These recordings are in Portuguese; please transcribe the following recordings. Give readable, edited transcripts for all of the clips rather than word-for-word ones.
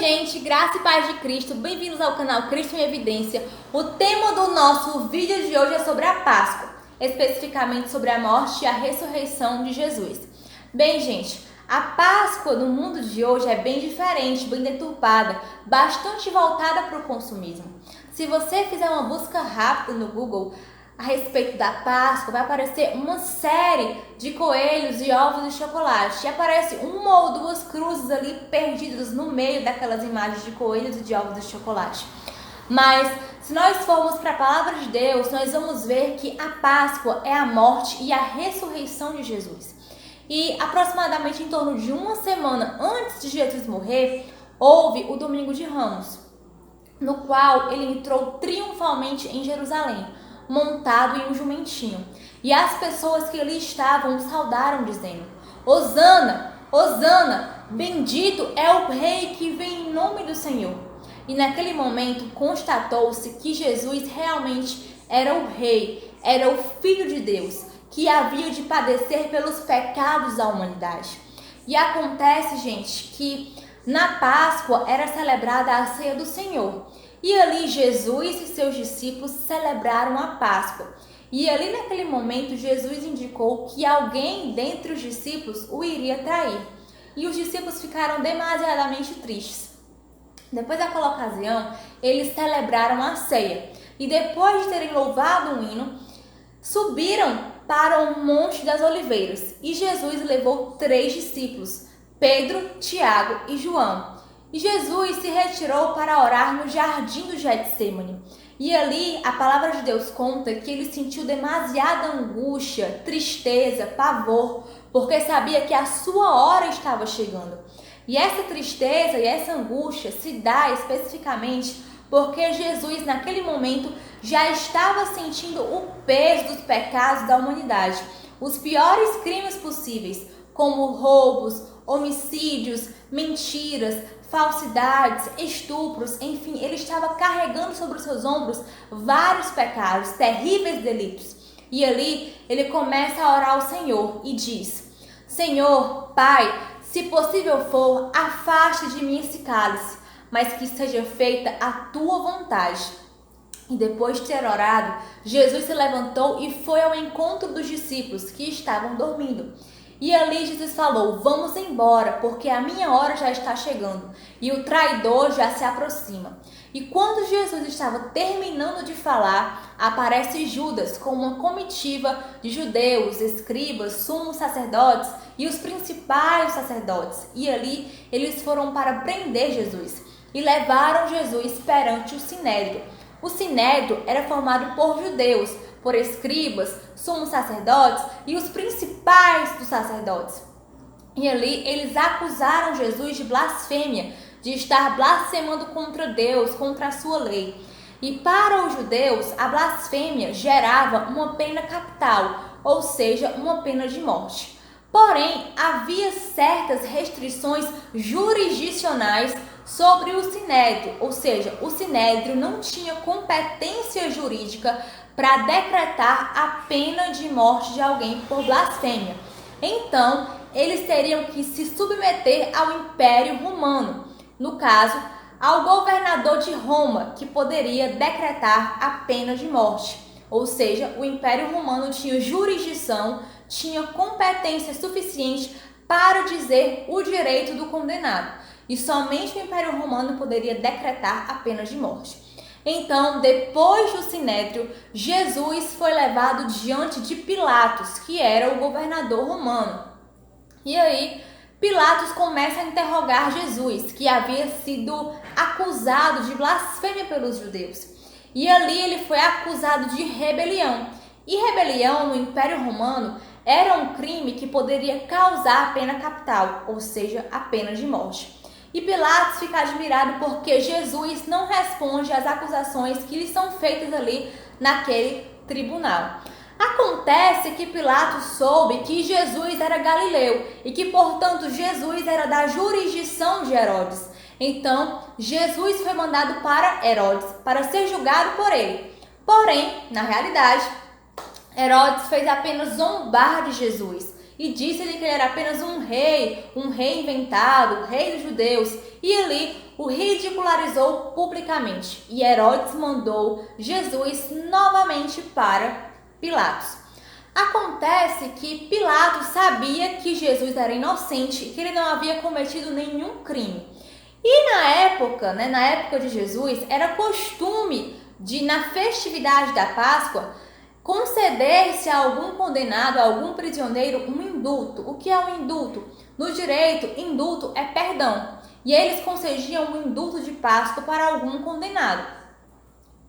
gente, graça e paz de Cristo, bem-vindos ao canal Cristo em Evidência. O tema do nosso vídeo de hoje é sobre a Páscoa, especificamente sobre a morte e a ressurreição de Jesus. Bem, gente, a Páscoa no mundo de hoje é bem diferente, bem deturpada, bastante voltada para o consumismo. Se você fizer uma busca rápida no Google a respeito da Páscoa, vai aparecer uma série de coelhos e ovos de chocolate. E aparece uma ou duas cruzes ali perdidas no meio daquelas imagens de coelhos e de ovos de chocolate. Mas se nós formos para a palavra de Deus, nós vamos ver que a Páscoa é a morte e a ressurreição de Jesus. E aproximadamente em torno de uma semana antes de Jesus morrer, houve o Domingo de Ramos, no qual ele entrou triunfalmente em Jerusalém, montado em um jumentinho. E as pessoas que ali estavam o saudaram, dizendo: Hosana, Hosana, bendito é o rei que vem em nome do Senhor. E naquele momento constatou-se que Jesus realmente era o rei, era o Filho de Deus, que havia de padecer pelos pecados da humanidade. E acontece, gente, que na Páscoa era celebrada a ceia do Senhor. E ali Jesus e seus discípulos celebraram a Páscoa. E ali naquele momento Jesus indicou que alguém dentre os discípulos o iria trair. E os discípulos ficaram demasiadamente tristes. Depois daquela ocasião, eles celebraram a ceia. E depois de terem louvado um hino, subiram para o Monte das Oliveiras. E Jesus levou 3 discípulos, Pedro, Tiago e João. E Jesus se retirou para orar no jardim do Getsêmani. E ali a palavra de Deus conta que ele sentiu demasiada angústia, tristeza, pavor, porque sabia que a sua hora estava chegando. E essa tristeza e essa angústia se dá especificamente porque Jesus naquele momento já estava sentindo o peso dos pecados da humanidade. Os piores crimes possíveis, como roubos, homicídios, mentiras, falsidades, estupros, enfim, ele estava carregando sobre os seus ombros vários pecados, terríveis delitos. E ali ele começa a orar ao Senhor e diz: Senhor, Pai, se possível for, afaste de mim esse cálice, mas que seja feita a tua vontade. E depois de ter orado, Jesus se levantou e foi ao encontro dos discípulos que estavam dormindo. E ali Jesus falou: vamos embora, porque a minha hora já está chegando e o traidor já se aproxima. E quando Jesus estava terminando de falar, aparece Judas com uma comitiva de judeus, escribas, sumos sacerdotes e os principais sacerdotes. E ali eles foram para prender Jesus e levaram Jesus perante o Sinédrio. O Sinédrio era formado por judeus, por escribas, sumos sacerdotes e os principais dos sacerdotes. E ali eles acusaram Jesus de blasfêmia, de estar blasfemando contra Deus, contra a sua lei. E para os judeus, a blasfêmia gerava uma pena capital, ou seja, uma pena de morte. Porém, havia certas restrições jurisdicionais sobre o Sinédrio, ou seja, o Sinédrio não tinha competência jurídica para decretar a pena de morte de alguém por blasfêmia. Então, eles teriam que se submeter ao Império Romano, no caso, ao governador de Roma, que poderia decretar a pena de morte. Ou seja, o Império Romano tinha jurisdição, tinha competência suficiente para dizer o direito do condenado. E somente o Império Romano poderia decretar a pena de morte. Então, depois do Sinédrio, Jesus foi levado diante de Pilatos, que era o governador romano. E aí, Pilatos começa a interrogar Jesus, que havia sido acusado de blasfêmia pelos judeus. E ali ele foi acusado de rebelião. E rebelião no Império Romano era um crime que poderia causar a pena capital, ou seja, a pena de morte. E Pilatos fica admirado porque Jesus não responde às acusações que lhe são feitas ali naquele tribunal. Acontece que Pilatos soube que Jesus era galileu e que, portanto, Jesus era da jurisdição de Herodes. Então, Jesus foi mandado para Herodes para ser julgado por ele. Porém, na realidade, Herodes fez apenas zombar de Jesus e disse-lhe que ele era apenas um rei inventado, rei dos judeus, e ali o ridicularizou publicamente. E Herodes mandou Jesus novamente para Pilatos. Acontece que Pilatos sabia que Jesus era inocente e que ele não havia cometido nenhum crime. E na época de Jesus, era costume na festividade da Páscoa, conceder-se a algum condenado, a algum prisioneiro, um indulto. O que é um indulto? No direito, indulto é perdão. E eles concediam um indulto de Páscoa para algum condenado.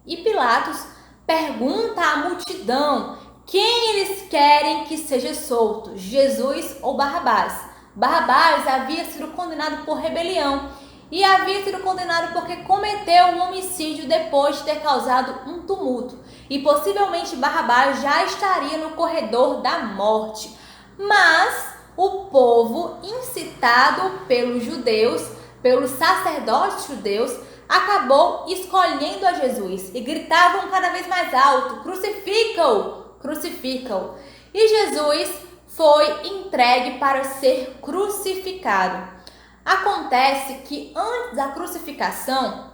E Pilatos pergunta à multidão quem eles querem que seja solto, Jesus ou Barrabás. Barrabás havia sido condenado por rebelião e havia sido condenado porque cometeu um homicídio depois de ter causado um tumulto. E possivelmente Barrabás já estaria no corredor da morte. Mas o povo, incitado pelos judeus, pelos sacerdotes judeus, acabou escolhendo a Jesus e gritavam cada vez mais alto: crucifica-o! Crucifica-o! E Jesus foi entregue para ser crucificado. Acontece que antes da crucificação,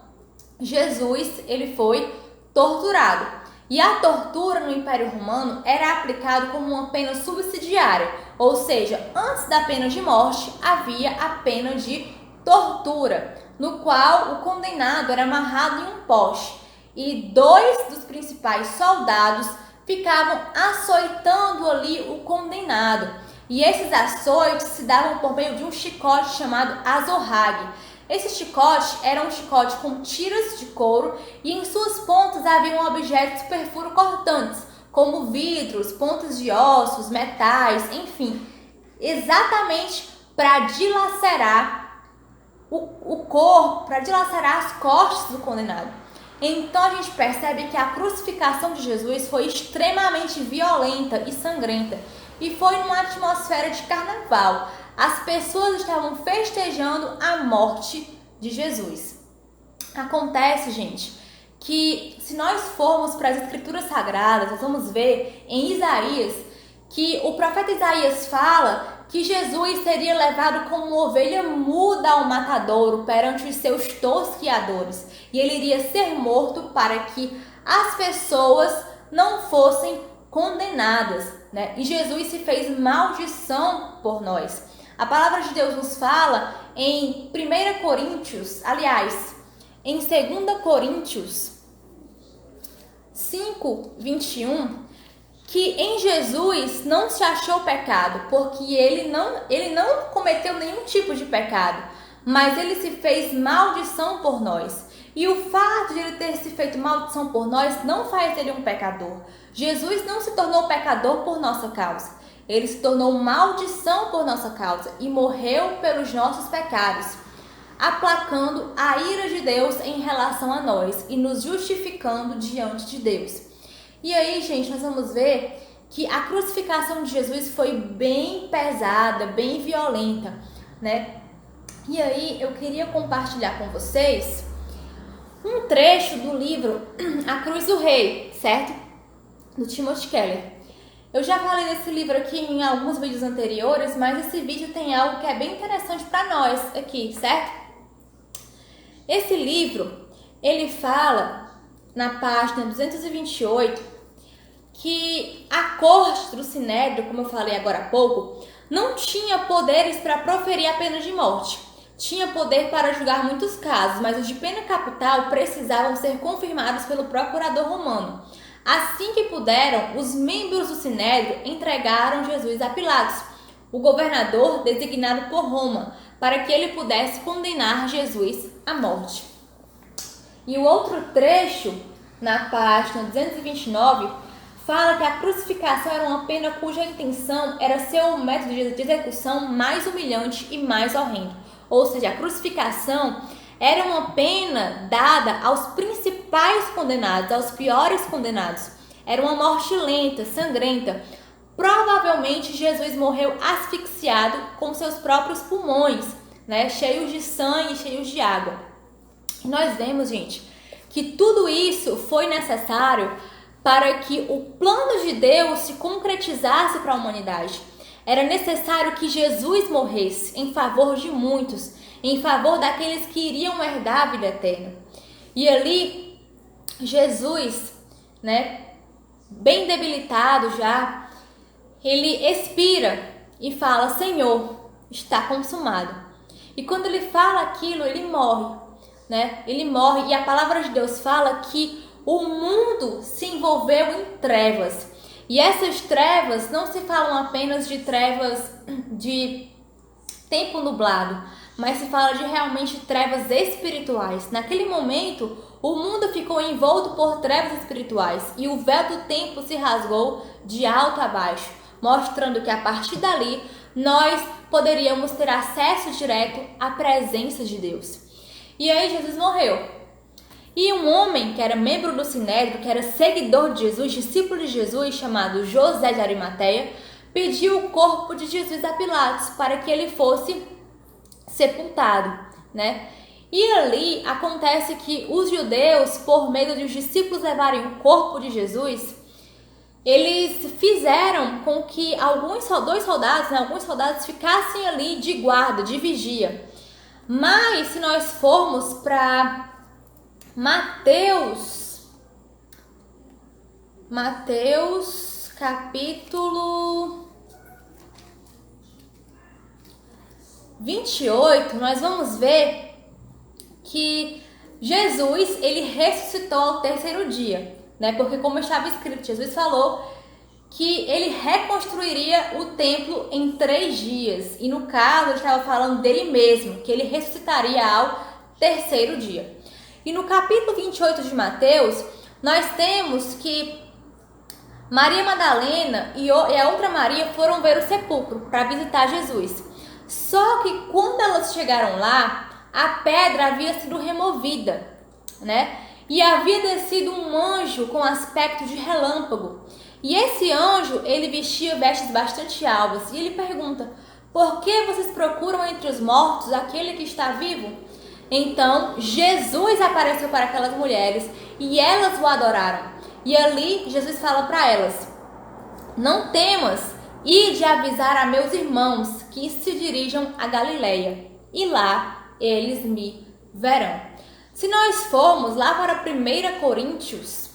Jesus ele foi torturado. E a tortura no Império Romano era aplicada como uma pena subsidiária, ou seja, antes da pena de morte havia a pena de tortura, no qual o condenado era amarrado em um poste e 2 dos principais soldados ficavam açoitando ali o condenado. E esses açoites se davam por meio de um chicote chamado azorrague. Esse chicote era um chicote com tiras de couro e em suas pontas haviam objetos perfuro-cortantes, como vidros, pontas de ossos, metais, enfim, exatamente para dilacerar o corpo, para dilacerar as costas do condenado. Então a gente percebe que a crucificação de Jesus foi extremamente violenta e sangrenta e foi numa atmosfera de carnaval. As pessoas estavam festejando a morte de Jesus. Acontece, gente, que se nós formos para as Escrituras Sagradas, nós vamos ver em Isaías que o profeta Isaías fala que Jesus seria levado como uma ovelha muda ao matadouro perante os seus tosquiadores. E ele iria ser morto para que as pessoas não fossem condenadas, né? E Jesus se fez maldição por nós. A palavra de Deus nos fala em 1 Coríntios, aliás, em 2 Coríntios 5, 21, que em Jesus não se achou pecado, porque ele não cometeu nenhum tipo de pecado, mas ele se fez maldição por nós. E o fato de ele ter se feito maldição por nós não faz dele um pecador. Jesus não se tornou pecador por nossa causa. Ele se tornou maldição por nossa causa e morreu pelos nossos pecados, aplacando a ira de Deus em relação a nós e nos justificando diante de Deus. E aí, gente, nós vamos ver que a crucificação de Jesus foi bem pesada, bem violenta, né? E aí, eu queria compartilhar com vocês um trecho do livro A Cruz do Rei, certo? Do Timothy Keller. Eu já falei desse livro aqui em alguns vídeos anteriores, mas esse vídeo tem algo que é bem interessante para nós aqui, certo? Esse livro, ele fala na página 228 que a corte do Sinédrio, como eu falei agora há pouco, não tinha poderes para proferir a pena de morte. Tinha poder para julgar muitos casos, mas os de pena capital precisavam ser confirmados pelo procurador romano. Assim que puderam, os membros do Sinédrio entregaram Jesus a Pilatos, o governador designado por Roma, para que ele pudesse condenar Jesus à morte. E o outro trecho, na página 229, fala que a crucificação era uma pena cuja intenção era ser o método de execução mais humilhante e mais horrendo. Ou seja, a crucificação era uma pena dada aos principais condenados, aos piores condenados. Era uma morte lenta, sangrenta. Provavelmente Jesus morreu asfixiado com seus próprios pulmões, né? Cheios de sangue, cheios de água. E nós vemos, gente, que tudo isso foi necessário para que o plano de Deus se concretizasse para a humanidade. Era necessário que Jesus morresse em favor de muitos, em favor daqueles que iriam herdar a vida eterna. E ali, Jesus, bem debilitado já, ele expira e fala: Senhor, está consumado. E quando ele fala aquilo, ele morre, Ele morre, e a palavra de Deus fala que o mundo se envolveu em trevas. E essas trevas não se falam apenas de trevas de tempo nublado, mas se fala de realmente trevas espirituais. Naquele momento, o mundo ficou envolto por trevas espirituais e o véu do tempo se rasgou de alto a baixo, mostrando que a partir dali nós poderíamos ter acesso direto à presença de Deus. E aí Jesus morreu. E um homem que era membro do Sinédrio, que era seguidor de Jesus, discípulo de Jesus, chamado José de Arimateia, pediu o corpo de Jesus a Pilatos para que ele fosse sepultado, E ali acontece que os judeus, por medo de os discípulos levarem o corpo de Jesus, eles fizeram com que alguns soldados ficassem ali de guarda, de vigia. Mas se nós formos para Mateus capítulo 28, nós vamos ver que Jesus, ele ressuscitou ao terceiro dia, Porque como estava escrito, Jesus falou que ele reconstruiria o templo em 3 dias. E no caso, ele estava falando dele mesmo, que ele ressuscitaria ao terceiro dia. E no capítulo 28 de Mateus, nós temos que Maria Madalena e a outra Maria foram ver o sepulcro para visitar Jesus. Só que quando elas chegaram lá, a pedra havia sido removida, E havia descido um anjo com aspecto de relâmpago. E esse anjo, ele vestia vestes bastante alvas. E ele pergunta: por que vocês procuram entre os mortos aquele que está vivo? Então, Jesus apareceu para aquelas mulheres e elas o adoraram. E ali, Jesus fala para elas: não temas, ide avisar a meus irmãos que se dirijam a Galileia, e lá eles me verão. Se nós formos lá para 1 Coríntios,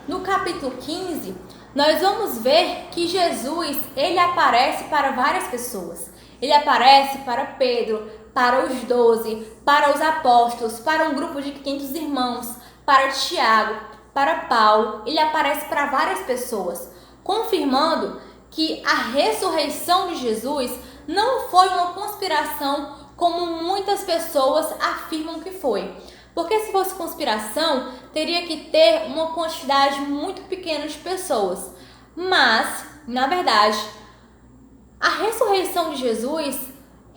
no capítulo 15, nós vamos ver que Jesus, ele aparece para várias pessoas. Ele aparece para Pedro, para os 12, para os apóstolos, para um grupo de 500 irmãos, para Tiago, para Paulo. Ele aparece para várias pessoas, confirmando que a ressurreição de Jesus não foi uma conspiração como muitas pessoas afirmam que foi. Porque se fosse conspiração, teria que ter uma quantidade muito pequena de pessoas. Mas, na verdade, a ressurreição de Jesus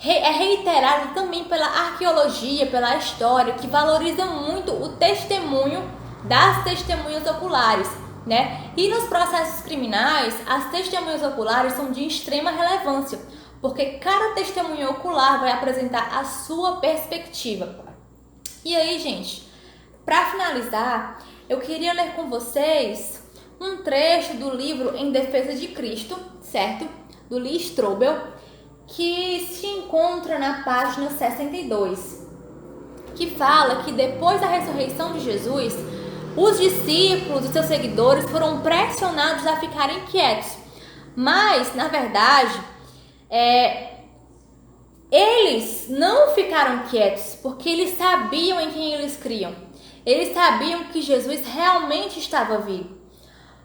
é reiterada também pela arqueologia, pela história, que valoriza muito o testemunho das testemunhas oculares, E nos processos criminais, as testemunhas oculares são de extrema relevância, porque cada testemunho ocular vai apresentar a sua perspectiva. E aí, gente, para finalizar, eu queria ler com vocês um trecho do livro Em Defesa de Cristo, certo? Do Lee Strobel, que se encontra na página 62, que fala que depois da ressurreição de Jesus, os discípulos e seus seguidores foram pressionados a ficarem quietos. Mas, na verdade, eles não ficaram quietos porque eles sabiam em quem eles criam. Eles sabiam que Jesus realmente estava vivo.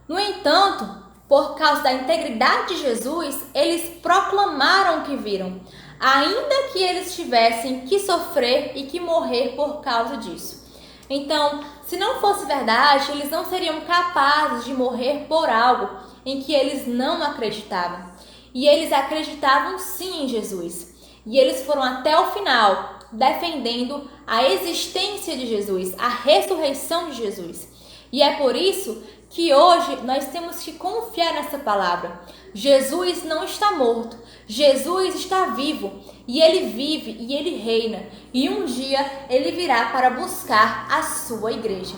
No entanto, por causa da integridade de Jesus, eles proclamaram que viram, ainda que eles tivessem que sofrer e que morrer por causa disso. Então, se não fosse verdade, eles não seriam capazes de morrer por algo em que eles não acreditavam. E eles acreditavam sim em Jesus. E eles foram até o final, defendendo a existência de Jesus, a ressurreição de Jesus. E é por isso que hoje nós temos que confiar nessa palavra. Jesus não está morto, Jesus está vivo, e ele vive e ele reina, e um dia ele virá para buscar a sua igreja.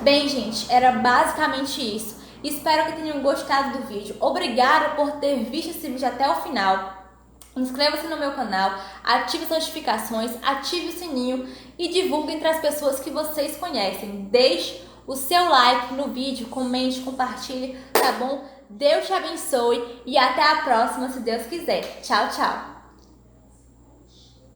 Bem, gente, era basicamente isso. Espero que tenham gostado do vídeo. Obrigada por ter visto esse vídeo até o final. Inscreva-se no meu canal, ative as notificações, ative o sininho e divulgue entre as pessoas que vocês conhecem. Deixe o seu like no vídeo, comente, compartilhe, tá bom? Deus te abençoe e até a próxima, se Deus quiser. Tchau, tchau!